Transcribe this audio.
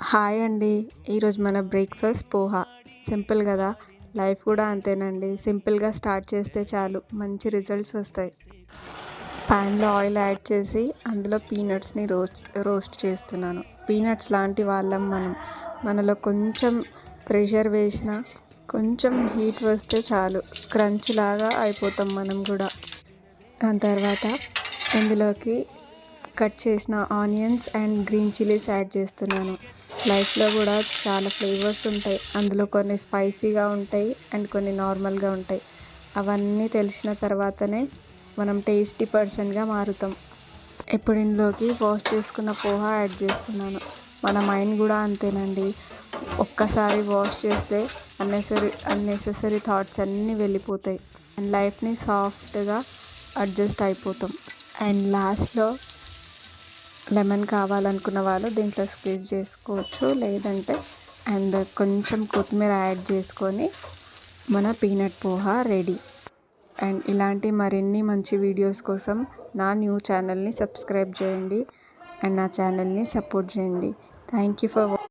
Hi అండి. ఈరోజు మన బ్రేక్ఫాస్ట్ పోహా. సింపుల్ కదా, లైఫ్ కూడా అంతేనండి. సింపుల్గా స్టార్ట్ చేస్తే చాలు మంచి రిజల్ట్స్ వస్తాయి. ప్యాన్లో ఆయిల్ యాడ్ చేసి అందులో పీనట్స్ని రోస్ట్ చేస్తున్నాను. పీనట్స్ లాంటి వాళ్ళం మనం. మనలో కొంచెం ప్రెషర్ వేసిన, కొంచెం హీట్ వస్తే చాలు క్రంచ్ లాగా అయిపోతాం మనం కూడా. దాని తర్వాత ఇందులోకి కట్ చేసిన onions and green chillies add చేస్తున్నాను. లైఫ్లో కూడా చాలా ఫ్లేవర్స్ ఉంటాయి. అందులో కొన్ని స్పైసీగా ఉంటాయి అండ్ కొన్ని నార్మల్గా ఉంటాయి. అవన్నీ తెలిసిన తర్వాతనే మనం టేస్టీ పర్సన్గా మారుతాం. ఇప్పుడు ఇందులోకి వాష్ చేసుకున్న పోహా యాడ్ చేస్తున్నాను. మన మైండ్ కూడా అంతేనండి. ఒక్కసారి వాష్ చేస్తే అన్నెసెసరీ థాట్స్ అన్నీ వెళ్ళిపోతాయి అండ్ లైఫ్ని సాఫ్ట్గా అడ్జస్ట్ అయిపోతాం. అండ్ లాస్ట్లో లెమన్ కావాలనుకున్న వాళ్ళు దీంట్లో స్క్వీజ్ చేసుకోవచ్చు, లేదంటే అండ్ కొంచెం కొత్తిమీర యాడ్ చేసుకొని మన పీనట్ పోహా రెడీ. అండ్ ఇలాంటి మరిన్ని మంచి వీడియోస్ కోసం నా న్యూ ఛానల్ని సబ్స్క్రైబ్ చేయండి అండ్ నా ఛానల్ని సపోర్ట్ చేయండి. Thank you for